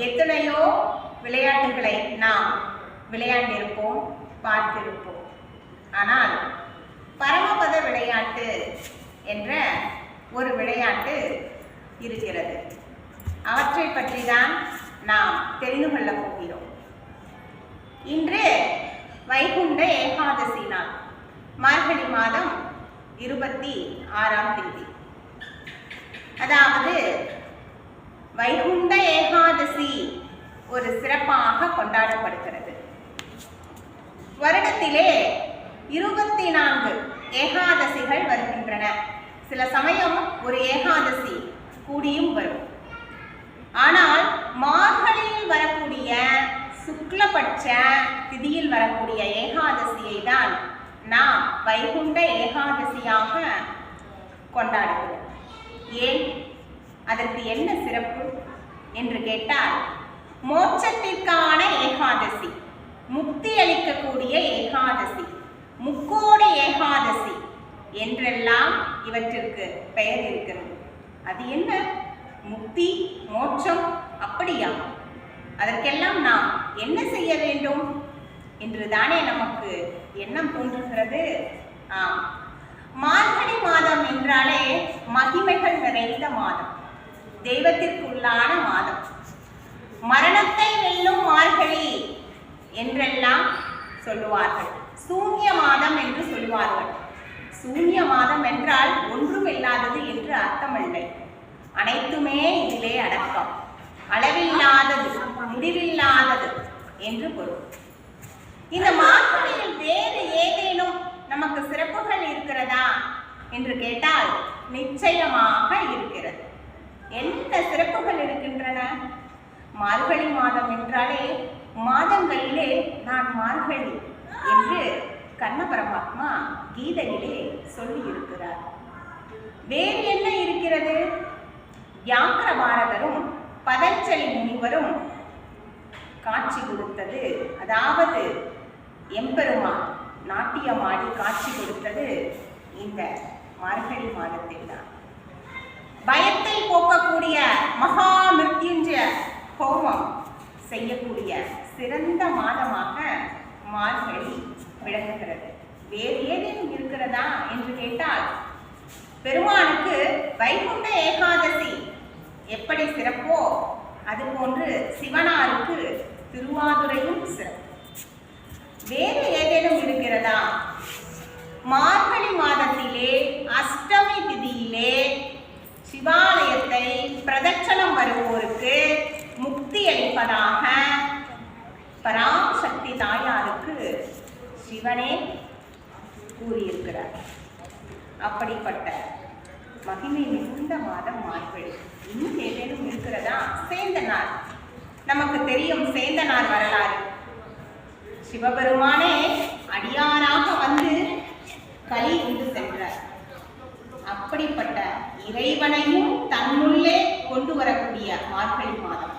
எத்தனையோ விளையாட்டுகளை நாம் விளையாண்டிருப்போம், பார்த்திருப்போம். ஆனால் பரமபத விளையாட்டு என்ற ஒரு விளையாட்டு இருக்கிறது. அவற்றை பற்றி தான் நாம் தெரிந்து கொள்ளப் போகிறோம். இன்று வைகுண்ட ஏகாதசி நாள், மார்கழி மாதம் 26ஆம் தேதி. அதாவது வைகுண்ட ஏகாதசி ஒரு சிறப்பாக கொண்டாடப்படுகிறது. வருடத்திலே 24 ஏகாதசிகள் வருகின்றன. சில சமயம் ஒரு ஏகாதசி கூடியும் வரும். ஆனால் மார்கழியில் வரக்கூடிய சுக்லபட்ச திதியில் வரக்கூடிய ஏகாதசியை தான் நாம் வைகுண்ட ஏகாதசியாக கொண்டாடுகிறோம். ஏன்? அதற்கு என்ன சிறப்பு என்று கேட்டால், மோட்சத்திற்கான ஏகாதசி, முக்தி அளிக்கக்கூடிய ஏகாதசி, முக்கோடி ஏகாதசி என்றெல்லாம் இவற்றிற்கு பெயர் இருக்கிறது. அது என்ன? முக்தி, மோட்சம், அப்படியா? அதற்கெல்லாம் நாம் என்ன செய்ய வேண்டும் என்று தானே நமக்கு எண்ணம் தோன்றுகிறது. மார்கழி மாதம் என்றாலே மகிமைகள் நிறைந்த மாதம், தெய்வத்திற்குள்ளான மாதம். மரணத்தை வெல்லும் மார்கழி என்றெல்லாம் சொல்லுவார்கள். சூன்ய மாதம் என்று சொல்லுவார்கள். சூன்ய மாதம் என்றால் ஒன்றும் இல்லாதது என்று அர்த்தமில்லை. அனைத்துமே இதிலே அடக்கம். அளவில்லாதது, முடிவில்லாதது என்று பொருள். இந்த மார்கழியில் வேறு ஏதேனும் நமக்கு சிறப்புகள் இருக்கிறதா என்று கேட்டால் நிச்சயமாக இருக்கிறது. என்ன சிறப்புகள் இருக்கின்றன? மார்கழி மாதம் என்றாலே மாதங்களிலே நான் மார்கழி என்று கண்ண பரமாத்மா கீதையிலே சொல்லி இருக்கிறார். வேறு என்ன இருக்கிறது? வியாக்கிர பாரதரும் பதஞ்சலி முனிவரும் காட்சி கொடுத்தது, அதாவது எம்பெருமான் நாட்டியமாடி காட்சி கொடுத்தது இந்த மார்கழி மாதத்தில் தான். பயத்தை போக்கக்கூடிய மகா மிருத்யுஞ்சய ஹோமம் செய்யக்கூடிய சிறந்த மாதமாக மார்கழி விளங்குகிறது. வேறு ஏதேனும் இருக்கிறதா என்று கேட்டால், பெருமானுக்கு வைகுண்ட ஏகாதசி எப்படி சிறப்போ அதுபோன்று சிவனாருக்கு திருவாதுரையும் சிறப்பு. வேறு ஏதேனும் இருக்கிறதா? மார்கழி மாதத்திலே அஷ்டமி திதியிலே சிவாலயத்தை பிரதட்சணம் வருவோருக்கு முக்தி அளிப்பதாக பராசக்தி தாயாருக்கு சிவனே கூறியிருக்கிறார். அப்படிப்பட்ட மகிமை மிகுந்த மாதம் மார்கழி. இன்னும் ஏதேனும் இருக்கிறதா? சேந்தனார், நமக்கு தெரியும் சேந்தனார் வரலாறு. சிவபெருமானே அடியாராக வந்து கலி உண்டு சென்றார். அப்படிப்பட்ட இறைவனையும் தன்னுள்ளே கொண்டு வரக்கூடிய மார்கழி மாதம்.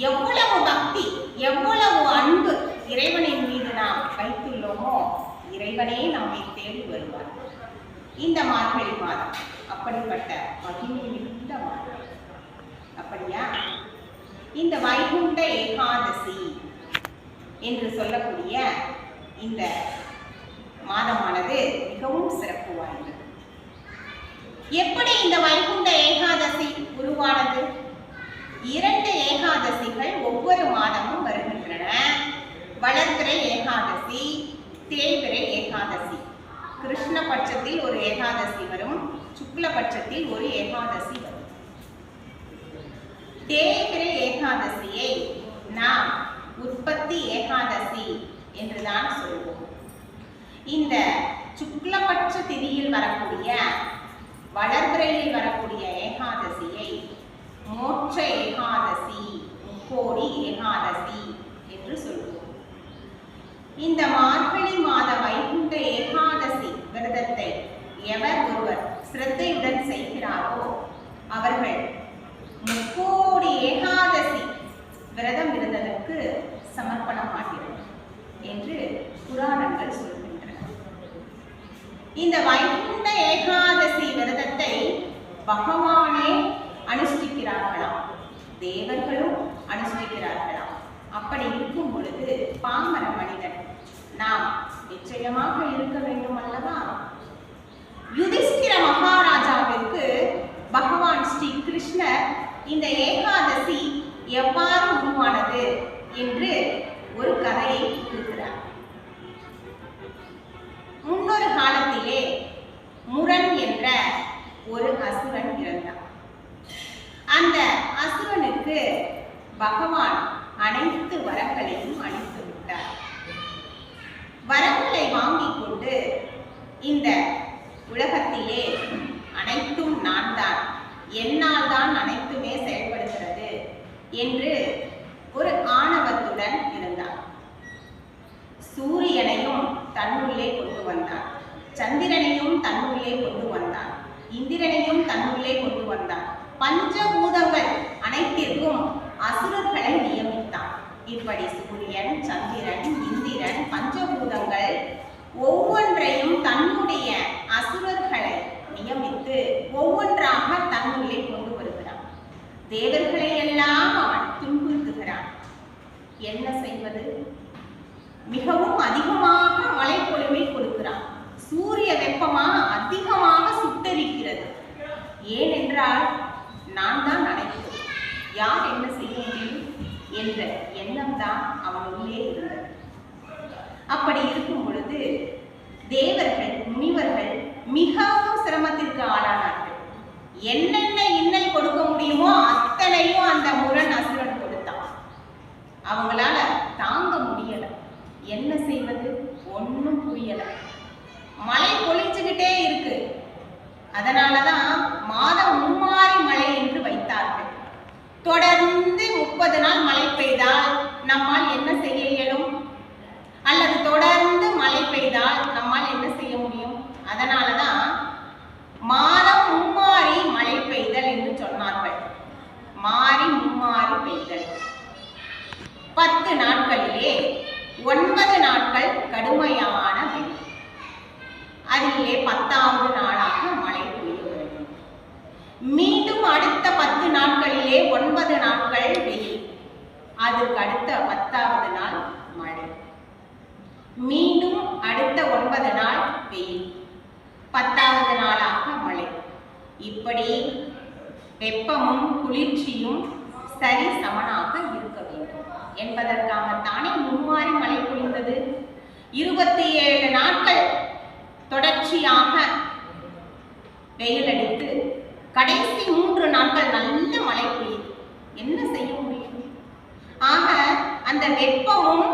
எவ்வளவு பக்தி, எவ்வளவு அன்பு இறைவனின் மீது நாம் வைத்துள்ளோமோ இறைவனே நம்மை தேடி வருவார் இந்த மார்கழி மாதம். அப்படிப்பட்ட மகிமை மிகுந்த மாதம். அப்படியா? இந்த வைகுண்ட ஏகாதசி என்று சொல்லக்கூடிய இந்த மாதமானது மிகவும் சிறப்பு வாய்ந்தது. எப்படி இந்த வைகுண்ட ஏகாதசி உருவானது? 2 ஏகாதசிகள் ஒவ்வொரு மாதமும் வருகின்றன. வளர்பிறை ஏகாதசி, தேய்பிறை ஏகாதசி. கிருஷ்ண பட்சத்தில் ஒரு ஏகாதசி வரும், சுக்ல பட்சத்தில் ஒரு ஏகாதசி வரும். தேய்பிறை ஏகாதசியை நாம் உற்பத்தி ஏகாதசி என்றுதான் சொல்வோம். இந்த சுக்லபட்ச திதியில் வரக்கூடிய, வளர்பிறையில் வரக்கூடிய ஏகாதசியை மோட்ச ஏகாதசி, முக்கோடி ஏகாதசி என்று சொல்வோம். இந்த மார்கழி மாத வைகுண்ட ஏகாதசி விரதத்தை எவர் ஒருவர் சிரத்தையுடன் செய்கிறாரோ அவர்கள் முக்கோடி ஏகாதசி விரதம் இருந்ததற்கு சமர்ப்பணமாகிறது என்று புராணங்கள் சொல்கின்றன. இந்த வைகுண்ட ஏகாதசி விரதத்தை பகவானே அனுஷ்டிக்கிறார்களாம். தேவர்களும் அனுஷ்டிக்கிறார்களாம். அப்படி இருக்கும் பொழுது பாமர மனிதன் நாம் நிச்சயமாக இருக்க வேண்டும் அல்லவா? யுதிஷ்டிர மகாராஜாவிற்கு பகவான் ஸ்ரீ கிருஷ்ணர் இந்த ஏகாதசி எவ்வாறு உருவானது என்று ஒரு கதையை கூறுகிறார். முன்னொரு காலத்திலே முரண் என்ற ஒரு அசுரன் இருந்தான். அந்த அசுரனுக்கு பகவான் அனைத்து வரங்களையும் அளித்து விட்டார். வரங்களை வாங்கிக் கொண்டு இந்த உலகத்திலே அனைத்தும் நான் தான், என்னால் தான் அனைத்துமே செயல்படுகிறது என்று ஒரு ஆணவத்துடன் இருந்தார். சூரியனையும் தன்னுள்ளே கொண்டு வந்தான், சந்திரனையும் தன்னுள்ளே கொண்டு வந்தான், இந்திரனையும் தன்னுள்ளே கொண்டு வந்தான். பஞ்சபூதங்கள் அனைத்திற்கும் அசுரர்களை நியமித்தான். இப்படி சூரியன், சந்திரன், இந்திரன், பஞ்சபூதங்கள் ஒவ்வொன்றையும் தன்னுடைய அசுரர்களை நியமித்து ஒவ்வொன்றாக தன்னுள்ளே கொண்டு வருகிறான். தேவர்களை எல்லாம் அவன் துன்புறுத்துகிறான். என்ன செய்வது? மிகவும் அதிகமாக மழை பொழிவை கொடுக்கிறான். சூரிய வெப்பமாக அதிகமாக சுட்டரிக்கிறது. ஏனென்றால் நான் தான் அனைத்து, யார் என்ன செய்ய முடியும் என்ற எண்ணம் தான் அவனுள்ளே இருந்தது. அப்படி இருக்கும் பொழுது தேவர்கள், முனிவர்கள் மிகவும் சிரமத்திற்கு ஆளானார்கள். என்னென்ன இன்னல் கொடுக்க முடியுமோ அத்தனையும் அந்த முரண் அசுரன் கொடுத்தான். அவங்களால தாங்க முடியல. என்ன செய்வது? ஒன்றும் புரியல. மழை பொழிச்சுக்கிட்டே இருக்கு. அதனாலதான் மாதம் மும்மாரி மழை என்று வைத்தார்கள். தொடர்ந்து 30 நாள் மழை பெய்தால் நம்மால் என்ன செய்ய இயலும்? அல்லது தொடர்ந்து மழை பெய்தால் நம்மால் என்ன செய்ய முடியும்? அதனாலதான் மாதம் மும்மாரி மழை பெய்தல் என்று சொன்னார்கள். மாறி மும்மாரி பெய்தல். 10 நாட்களிலே 9 நாட்கள் கடுமையான வெயில், அதிலே 10வது நாளாக மழை பொழிய வேண்டும். மீண்டும் அடுத்த 10 நாட்களிலே 9 நாட்கள் வெயில், அதற்கு அடுத்த 10வது நாள் மழை. மீண்டும் அடுத்த 9 நாள் வெயில், 10வது நாளாக மழை. இப்படி வெப்பமும் குளிர்ச்சியும் சரி சமனாக இருக்க வேண்டும் என்பதற்காகத்தானே மும்மாரி மழை பொழிந்தது. 27 நாட்கள் தொடர்ச்சியாக வெயில் அடித்து கடைசி 3 நாட்கள் நல்ல மழை பொழியுது. என்ன செய்ய முடியும்? ஆக அந்த வெப்பமும்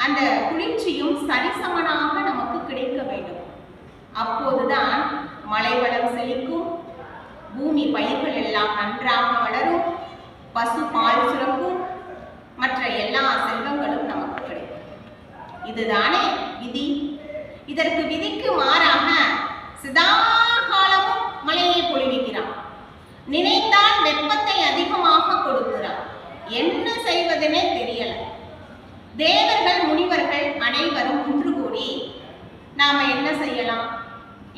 அந்த குளிர்ச்சியும் சரிசமனாக நமக்கு கிடைக்க வேண்டும். அப்போதுதான் மழை வளம் செழிக்கும், பூமி பயிர்கள் எல்லாம் நன்றாக வளரும், பசு பால் சுரக்கும், மற்ற எல்லா செல்வங்களும் நமக்கு கிடைக்கும். இதுதானே விதி. இதற்கு விதிக்கு மாறாக சதா காலமும் மழையை பொழிவிக்கிறான். நினைத்தால் வெப்பத்தை அதிகமாக கொடுக்கிறான். என்ன செய்வதுனே தெரியல. தேவர்கள், முனிவர்கள் அனைவரும் ஒன்று கூடி நாம என்ன செய்யலாம்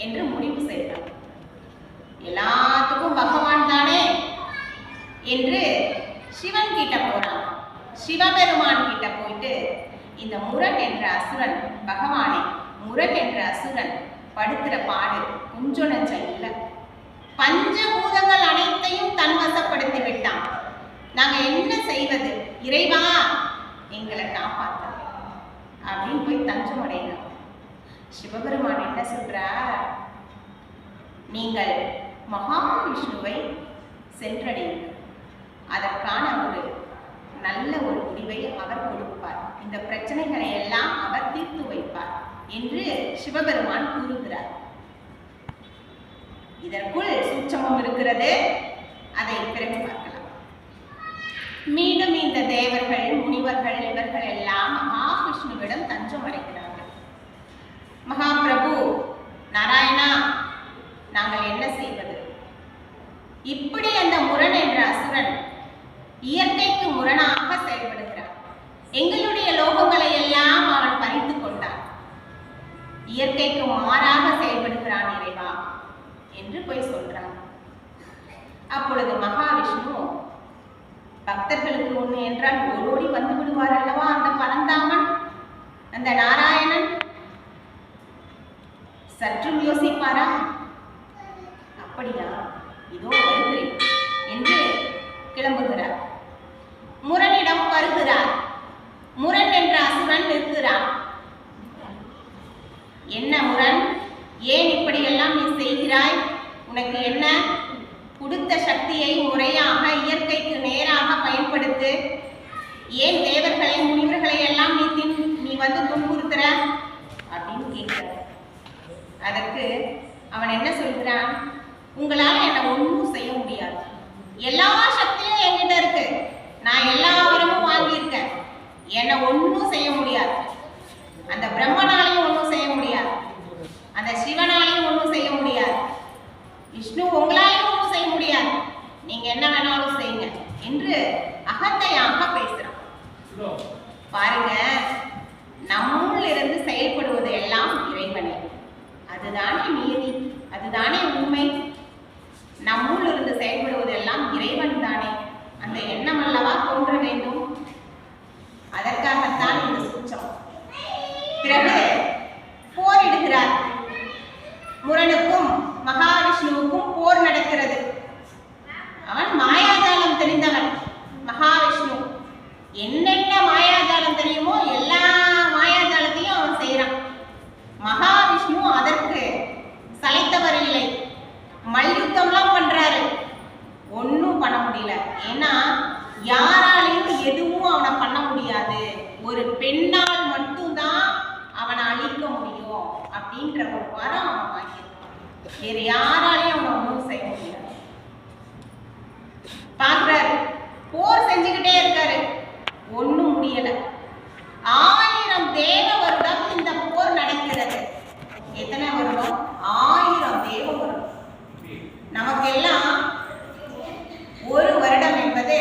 என்று முடிவு செய்யலாம். எல்லாத்துக்கும் பகவான் தானே என்று சிவன் கிட்ட போறான். சிவபெருமான் கிட்ட போயிட்டு இந்த முரண் என்ற அசுரன், பகவானே, முரண் என்ற அசுரன் படுக்கிற பாடு கொஞ்சம் நஞ்சம் இல்லை. பஞ்சபூதங்கள் அனைத்தையும் தன்வசப்படுத்தி விட்டான். நாங்க என்ன செய்வது? இறைவா எங்களை காப்பாற்ற அப்படின்னு போய் தஞ்சம் அடையணும். சிவபெருமான் என்ன சொல்றார்? நீங்கள் மகாவிஷ்ணுவை சென்றடையுங்கள், அதற்கான ஒரு நல்ல ஒரு முடிவை அவர் கொடுப்பார், இந்த பிரச்சனைகளை எல்லாம் அவர் தீர்த்து வைப்பார் என்று சிவபெருமான் கூறுகிறார். இதற்குள் சூட்சமம் இருக்கிறது, அதை பிறகு பார்க்கலாம். மீண்டும் இந்த தேவர்கள், முனிவர்கள் இவர்கள் எல்லாம் மகாவிஷ்ணுவிடம் தஞ்சம் அடைகிறார்கள். மகாபிரபு நாராயணா, நாங்கள் என்ன செய்வது? இப்படி அந்த முரண் என்ற அசுரன் இயற்கைக்கு முரணாக செயல்படுகிறான். எங்களுடைய லோகங்களை எல்லாம் அவன் பறித்து கொண்டான். இயற்கைக்கு மாறாக செயல்படுகிறான் இறைவா என்று போய் சொல்றான். அப்பொழுது மகாவிஷ்ணு பக்தர்களுக்கு ஒன்று என்றால் ஓடோடி வந்து விடுவார் அல்லவா அந்த பரந்தாமன், அந்த நாராயணன். சற்றும் யோசிப்பாரா? அப்படியா, இதோ வருகிறேன் என்று கிளம்புகிறார். முரனிடம் வருகிறார். முரண் என்ற அசுரன் நிற்கிறான். என்ன முரண், ஏன் இப்படியெல்லாம் நீ செய்கிறாய்? உனக்கு என்ன? கொடுத்த சக்தியை முறையாக இயற்கைக்கு நேராக பயன்படுத்து. ஏன் தேவர்களை முனிவர்களை எல்லாம் நீ வந்து துன்புறுத்துற அப்படின்னு கேட்கிற. அதற்கு அவன் என்ன சொல்கிறான்? உங்களால் என்னை ஒன்றும் செய்ய முடியாது. எல்லா சக்தியும் என்கிட்ட இருக்கு, நான் எல்லா வரமும் வாங்கியிருக்கேன், என்னை ஒன்றும் செய்ய முடியாது. அந்த பிரம்மனாலையும் ஒன்றும் செய்ய முடியாது, அந்த சிவனாலையும் ஒன்றும் செய்ய முடியாது, விஷ்ணு உங்களாலையும் ஒன்றும் செய்ய முடியாது, நீங்க என்ன வேணாலும் செய்யுங்க என்று அகந்தையாக பேசுறான். பாருங்க, நம்முள் இருந்து செயல்படுவது எல்லாம் இறைவனே. அதுதானே நீதி, அதுதானே உண்மை. நம்முள் இருந்து செயல்படுவது எல்லாம் இறைவன் தானே. அந்த எண்ணம் அல்லவா தோன்ற வேண்டும். அதற்காகத்தான் இந்த சூட்சம். பிறகு போரிடுகிறார். முரனுக்கும் மகாவிஷ்ணுவுக்கும் போர் நடக்கிறது. அவன் மாயாஜாலம் தெரிந்தவன் மகாவிஷ்ணு. என்னென்ன மாயாஜாலம் தெரியுமோ எல்லா மாயாஜாலத்தையும் அவன் செய்யறான். மகாவிஷ்ணு அதற்கு சளைத்தவர் இல்லை. மல்யுத்தம்லாம் பண்றாரு, ஒன்றும் பண்ண முடியல. ஏன்னா யாராலையும் எதுவும் அவனை பண்ண முடியாது. ஒரு பெண்ணால் மட்டும்தான் அவனை அழிக்க முடியும் அப்படின்ற ஒரு வாரம் அவன் வாங்கியிருக்கான். வேறு யாராலையும் அவனை ஒன்றும் செய்ய முடியாது. பார்க்கிறாரு, போர் செஞ்சுக்கிட்டே இருக்காரு, ஒன்றும் முடியல. 1000 தேவ வருடம் இந்த போர் நடக்கிறது. எத்தனை வருடம்? 1000 தேவ வருடம். நமக்கெல்லாம் ஒரு வருடம் என்பது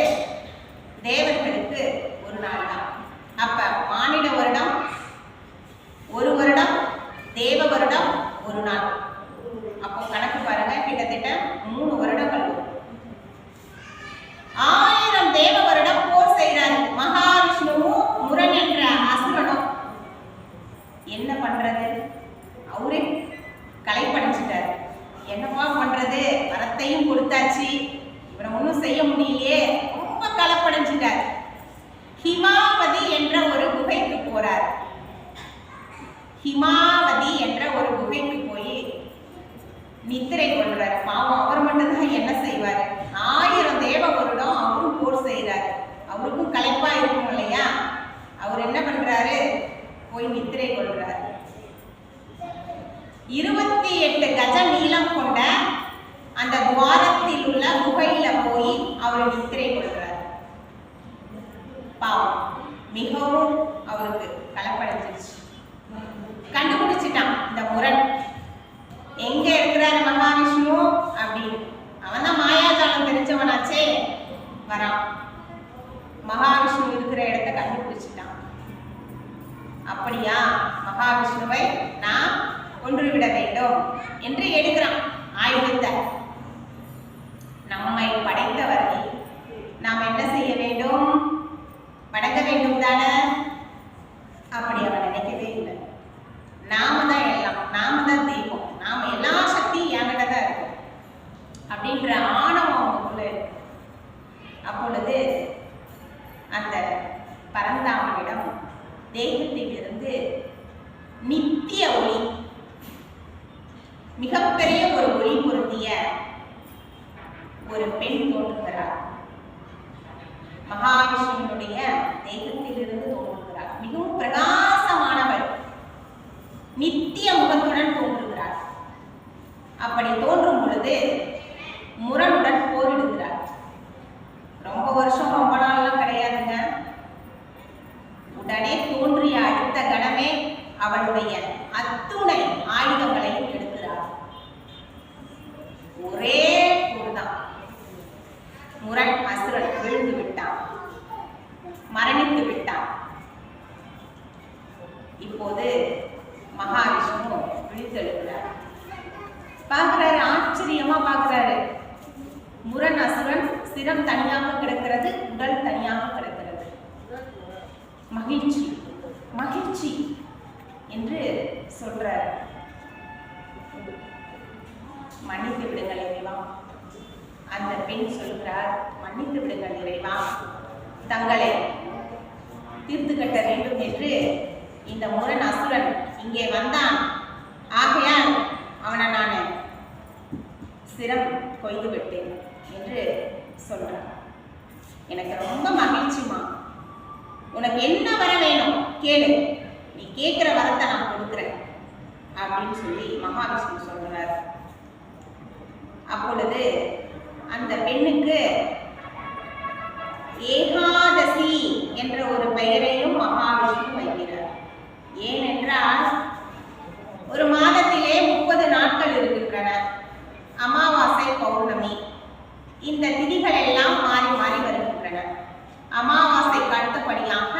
தேவர்களுக்கு ஒரு நாள் தான். அப்ப மானிட வருடம் ஒரு வருடம், தேவ வருடம் ஒரு நாள். அப்போ கணக்கு பாருங்க, கிட்டத்தட்ட 3 வருடங்கள். 1000 தேவ வருடம் போர் செய்கிறாரு. மகாவிஷ்ணுவும் முரண் என்ற அசுரனும் என்ன பண்றது? அவரே களைப்படைச்சிட்டாரு. என்னவா பண்றது? வரத்தையும் கொடுத்தாச்சு, இவரை ஒன்றும் செய்ய முடியலையே, ரொம்ப களைப்படைஞ்சிட்டார். ஹிமாவதி என்ற ஒரு குகைக்கு போறார். ஹிமாவதி என்ற ஒரு குகைக்கு போய் நித்திரை கொள்றாரு. பாவம், அவர் மட்டும்தான் என்ன செய்வாரு? 1000 தேவ வருடம் அவரும் போர் செய்யறாரு. அவருக்கும் களைப்பா இருக்கும் இல்லையா? அவர் என்ன பண்றாரு? போய் நித்திரை கொள்றாரு. 28 கஜ நீளம் கொண்ட அந்த துவாரத்தில் உள்ள குகையில போய் அவர் நித்திரை கொள்றார். பாவம், மிகவும் அவருக்கு களைப்படைஞ்சிருச்சு. கண்டுபிடிச்சிட்டான் இந்த முரண் எங்க இருக்கிறாரு மகாவிஷ்ணு அப்படின்னு. அவன் தான் மாயாஜாலம் தெரிஞ்சவனாச்சே. வரான், மகாவிஷ்ணு இருக்கிற இடத்த கண்டுபிடிச்சிட்டான். அப்படியா, மகாவிஷ்ணுவை நான் கொன்றுவிட வேண்டும் என்று எடுக்கிறான் ஆயுதத்தை. நம்மை படைத்தவரை நாம் என்ன செய்ய வேண்டும்? வணங்க வேண்டும் தானே? அப்படி அவன் நினைக்கவே இல்லை. நாம தான் எல்லாம், நாம தான் தெய்வம், நாம எல்லா சக்தியும் என்கிட்ட தான் இருக்கும் அப்படின்ற ஆணவம் அவனுக்குள்ள. அப்பொழுது அந்த பரந்தாமனிடம் தேகத்திலிருந்து நித்திய ஒளி, மிகப்பெரிய ஒரு ஒளி பொருந்திய ஒரு பெண் தோன்றுகிறார். மகாவிஷ்ணுனுடைய தேகத்திலிருந்து தோன்றுகிறார். மிகவும் பிரகாசமானவர், நித்திய முகத்துடன் தோன்றுகிறார். அப்படி தோன்றும் பொழுது முரனுடன் போரிடுகிறார். ரொம்ப வருஷம், ரொம்ப நாள்லாம் கிடையாதுங்க. உடனே தோன்றிய அடுத்த கணமே அவளுடைய அத்துணை ஆயுதங்களையும் எடுக்கிறார். ஒரே போர்தான். முரண் அசுரன் விழுந்து விட்டான், மரணித்து விட்டான். இப்போது மகாவிஷ்ணு விழித்தெழுகிறார். பார்க்கிறாரு, ஆச்சரியமா பார்க்கிறாரு. முரண் அசுரன் சிரம் தனியாக கிடக்கிறது, உடல் தனியாக கிடக்கிறது. மகிழ்ச்சி மகிழ்ச்சி என்று சொல்றார். மன்னித்து விடுங்கள் இறைவா. அந்த பெண் சொல்கிறார், மன்னித்து விடுங்கள் இறைவா, தங்களை தீர்த்து கட்ட வேண்டும் என்று இந்த முரண் அசுரன் இங்கே வந்தான். ஆகையால் அவனை நான் சிரம் கொய்து விட்டேன் என்று சொல்றான். எனக்கு ரொம்ப மகிழ்ச்சிமா, உனக்கு என்ன வர வேணும் கேளு, நீ கேட்கிற வரத்தை நான் கொடுக்குறேன் அப்படின்னு சொல்லி மகாவிஷ்ணு சொல்றார். அப்பொழுது அந்த பெண்ணுக்கு ஏகாதசி என்ற ஒரு பெயரையும் மகாவிஷ்ணு வைக்கிறார். ஏனென்றால் ஒரு மாதத்திலே 30 நாட்கள் இருக்கின்றன. அமாவாசை, பௌர்ணமி, இந்த திதிகள் எல்லாம் மாறி மாறி வருகின்றன. அமாவாசைக்கு அடுத்தபடியாக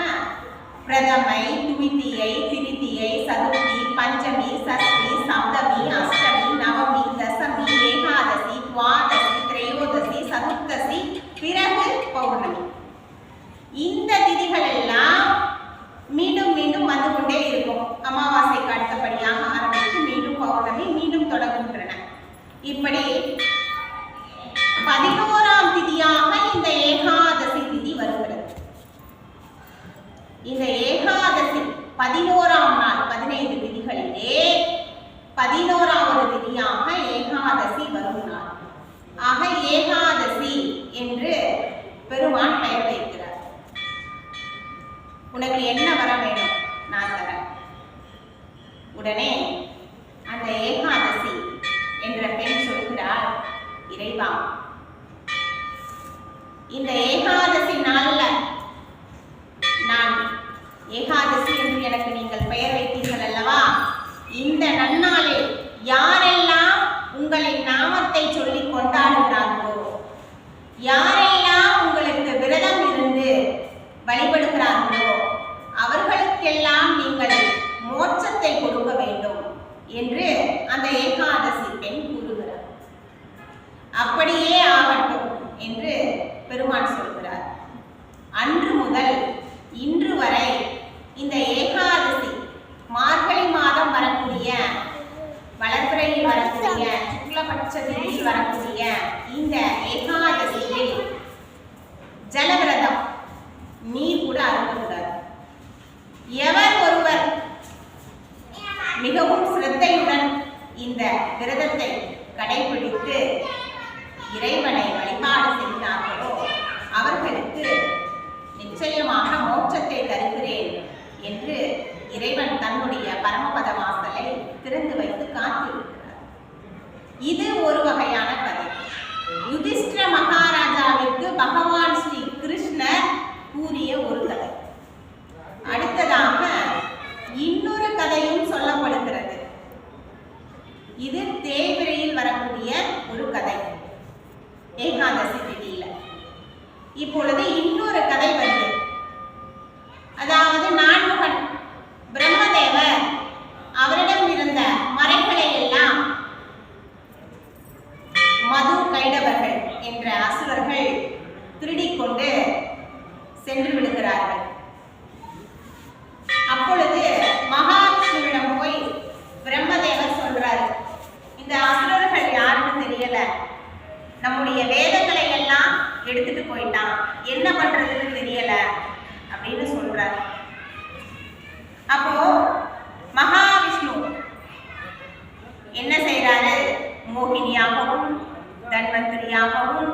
பிரதமை, துவித்தியை, திருத்தியை, சதுர்த்தி, பஞ்சமி, சஷ்டி, சப்தமி, அஷ்டமி, நவமி, தசமி, ஏகாதசி, துவாதசி, திரையோதசி, சதுர்த்தசி, பிறகு பௌர்ணமி. இந்த திதிகள் எல்லாம் மீண்டும் மீண்டும் வந்து கொண்டே இருக்கும். அமாவாசைக்கு அடுத்தபடியாக ஆரம்பித்து மீண்டும் பௌர்ணமி, மீண்டும் தொடங்குகின்றன. இப்படி 11ஆம் திதியாக இந்த ஏகாதசி திதி வருகிறது. இந்த ஏகாதசி 11ஆம் நாள், 15 திதிகளிலே 11ஆவது திதியாக ஏகாதசி வரும் நாள். ஆக ஏகாதசி என்று பெருமான் பெயர் வைக்கிறார். உனக்கு என்ன வர வேணும் நான் தரேன். உடனே அந்த ஏகாதசி என்ற பெண் சொல்கிறார், இறைவா, இந்த ஏகாதசி நாள்ல நான் ஏகாதசி என்று எனக்கு நீங்கள் பெயர் வைத்தீர்கள் அல்லவா, இந்த நன்னாளில் யாரெல்லாம் உங்களின் நாமத்தை சொல்லி கொண்டாடுகிறார்களோ, யாரெல்லாம் உங்களுக்கு விரதம் இருந்து வழிபடுகிறார்களோ அவர்களுக்கெல்லாம் நீங்கள் மோட்சத்தை கொடுக்க வேண்டும் என்று அந்த ஏகாதசி பெண் கூறுகிறார். அப்படியே ஆகட்டும் என்று பெருமான் சொல்கிறார். அன்று முதல் இன்று வரை இந்த ஏகாதசி மார்கழி மாதம் வரக்கூடிய, வளர்பிறையில் வரக்கூடிய, சுக்லபட்சத்தில் வரக்கூடிய இந்த ஏகாதசியில் ஜலவிரதம், நீர் கூட அருந்தக்கூடாது. எவர் ஒருவர் மிகவும் சிரத்தையுடன் இந்த விரதத்தை கடைபிடித்து இறைவனை வழிபாடு செய்கிறார்களோ அவர்களுக்கு நிச்சயமாக மோட்சத்தை தருகிறேன் என்று இறைவன் தன்னுடைய பரமபத வாசலை திறந்து வைத்து காத்திருக்கிறார். இது ஒரு வகையான கதை. யுதிஷ்டிர மகாராஜாவிற்கு பகவான் ஸ்ரீ கிருஷ்ணர் கூறிய ஒரு கதை. அடுத்ததாக இன்னொரு கதையும் சொல்லப்படுகிறது. இது தேய்பிரையில் வரக்கூடிய ஒரு கதை ஏகாதசி திதியில. இப்பொழுது இன்னொரு கதை வருது. அதாவது நான்முகன் பிரம்மதேவர் அவரிடம் இருந்த மறைகளை எல்லாம் மது கைடவர்கள் என்ற அசுரர்கள் திருடிக்கொண்டு சென்று விடுகிறார்கள். அப்பொழுது மகாவிஷ்ணுவிடம் போய் பிரம்மதேவர் சொல்றாரு, இந்த அசுரர்கள் யாருன்னு தெரியல, நம்முடைய வேதங்களை எல்லாம் எடுத்துட்டு போயிட்டான், என்ன பண்றதுன்னு தெரியல அப்படின்னு சொல்றாரு. அப்போ மகாவிஷ்ணு என்ன செய்யறாரு, மோகினியாகவும் தன்வந்திரியாகவும்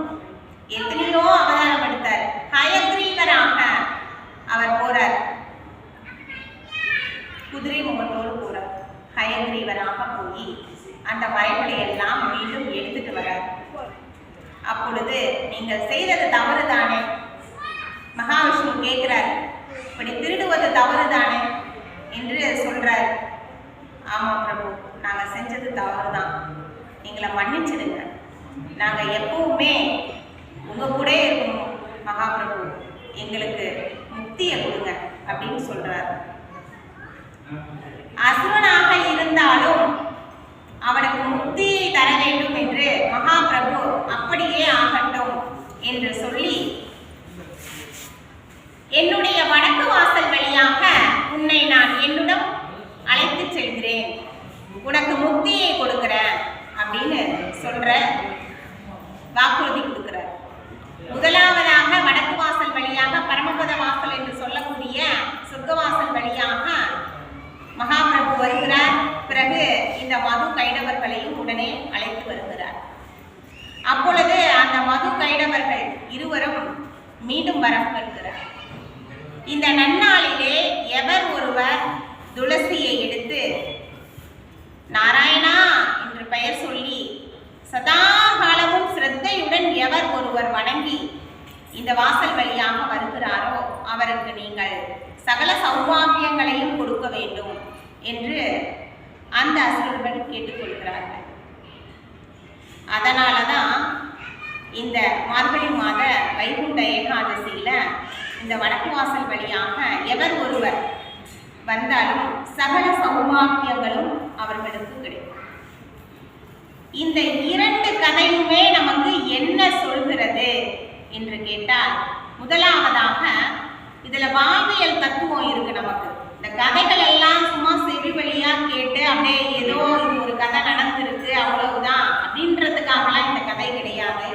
எத்தனையோ அவதாரம் எடுத்தார். ஹயக்ரீவராக அவர் போறார், குதிரை முகத்தோடு போறார். ஹயக்ரீவராக போய் அந்த மறைகளை எல்லாம் மீண்டும் எடுத்துட்டு வரார். அப்பொழுது நீங்கள் செய்தது தவறு தானே? மகாவிஷ்ணு கேட்கிறார், இப்படி திருடுவது தவறு தானே என்று சொல்றார். ஆமா பிரபு, நாங்க செஞ்சது தவறு தான், எங்களை மன்னிச்சிடுங்க, நாங்க எப்பவுமே உங்க கூட இருக்கணும் மகாபிரபு, எங்களுக்கு முக்தியை கொடுங்க அப்படின்னு சொல்றார். அசுரனாக இருந்தாலும் அவனுக்கு முக்தியை தர வேண்டும் என்று மகாபிரபு அப்படியே ஆகட்டும் என்று சொல்லி வடக்கு வாசல் வழியாக உன்னை நான் என்னுடன் அழைத்து செல்கிறேன், உனக்கு முக்தியை கொடுக்கிறேன் அப்படின்னு சொல்ற வாக்குறுதி கொடுக்கிறார். முதலாவதாக வடக்கு வாசல் வழியாக பரமபத வாசல் என்று சொல்லக்கூடிய சொர்க்கவாசல் வழியாக மகாபிரபு வருகிறார். பிறகு இந்த மது கைடவர்களையும் உடனே அழைத்து வருகிறார். அப்பொழுது அந்த மது கைடவர்கள் இருவரும் மீண்டும் வரம் பெறுகிறார். இந்த நன்னாளிலே எவர் ஒருவர் துளசியை எடுத்து நாராயணா என்று பெயர் சொல்லி சதா காலமும் சிரத்தையுடன் எவர் ஒருவர் வணங்கி இந்த வாசல் வழியாக வருகிறாரோ அவருக்கு நீங்கள் சகல சௌபாகியங்களையும் கொடுக்க வேண்டும் என்று அந்த அசுரர்கள் கேட்டுக்கொள்கிறார்கள். அதனாலதான் இந்த மார்கழி மாத வைகுண்ட ஏகாதசியில இந்த வடக்கு வாசல் வழியாக எவர் ஒருவர் வந்தாலும் சகல சௌபாகியங்களும் அவர்களுக்கு கிடைக்கும். இந்த இரண்டு கதையுமே நமக்கு என்ன சொல்கிறது என்று கேட்டால், முதலாவதாக இதுல வாழ்வியல் தத்துவம் இருக்கு. நமக்கு இந்த கதைகள் எல்லாம் சும்மா செவி வழியா கேட்டு அப்படியே ஏதோ இது ஒரு கதை நடந்திருக்கு அவ்வளவுதான் அப்படின்றதுக்காகலாம் இந்த கதை கிடையாது.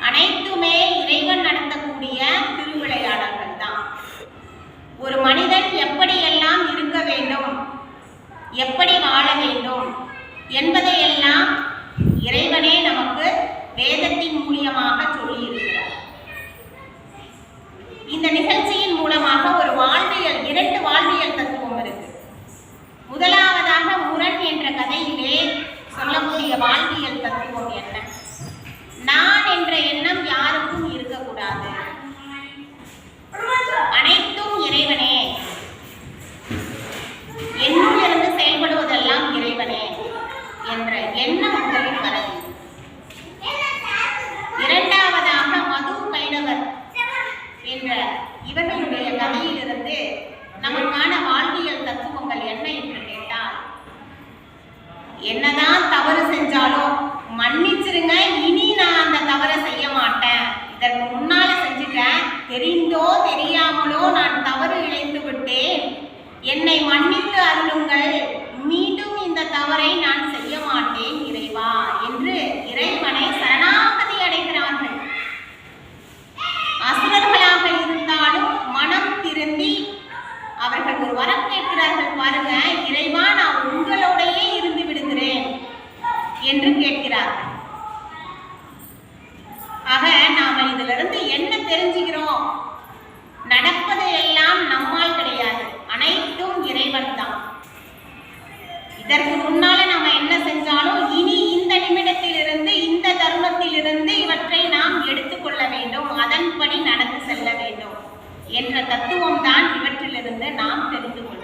அனைத்துமே இறைவன் நடத்தக்கூடிய திருவிளையாடல்கள் தான். ஒரு மனிதன் எப்படியெல்லாம் இருக்க வேண்டும், எப்படி வாழ வேண்டும் என்பதையெல்லாம் இறைவனே நமக்கு வேதத்தின் மூலமாக சொல்லி இருக்கிறார். இந்த நிகழ்ச்சியின் மூலமாக ஒரு வாழ்வியல், இரண்டு வாழ்வியல் தத்துவம் இருக்கு. முதலாவதாக முரண் என்ற கதையிலே சொல்லக்கூடிய வாழ்வியல் தத்துவம் என்ன? நான் என்ற எண்ணம் யாருக்கும் இருக்கக்கூடாது, அனைத்தும் இறைவனே, என்னுள் இருந்து செயல்படுவதெல்லாம் இறைவனே என்ற எண்ணம் முதலில் வர வேண்டும். இரண்டாவதாக மது கைடவர் என்ற இவர்களுடைய கதையிலிருந்து நமக்கான வாழ்வியல் தத்துவங்கள் என்ன என்று கேட்டால், என்னதான் தவறு செஞ்சாலும் மன்னிச்சிருங்க, இனி நான் அந்த தவறை செய்ய மாட்டேன், இதற்கு முன்னால செஞ்சுட்டேன், தெரிந்தோ தெரியாமலோ நான் தவறு இழைத்து விட்டேன், என்னை மன்னித்து அருளுங்கள், மீண்டும் இந்த தவறை நான் செய்ய மாட்டேன் இறைவா என்று இறைவனை சரணாகதி அடைகிறார்கள். அசுரர்களாக இருந்தாலும் மனம் திருந்தி அவர்கள் ஒரு வரம் கேட்கிறார்கள். பாருங்க, இறைவா நான் உங்களோடையே இருந்து விடுகிறேன் என்று கேட்கிறார்கள். ஆக நாம இதுல இருந்து என்ன தெரிஞ்சுக்கிறோம்? நடப்பது எல்லாம் நம்மால் கிடையாது, அனைத்தும் இறைவன் தான். இதற்கு முன்னால நாம என்ன செஞ்சாலும் இனி இந்த நிமிடத்திலிருந்து இந்த தருணத்திலிருந்து இவற்றை நாம் எடுத்துக்கொள்ள வேண்டும், அதன்படி நடந்து செல்ல வேண்டும் என்ற தத்துவம் தான் இவற்றிலிருந்து நாம் தெரிந்து கொள்ள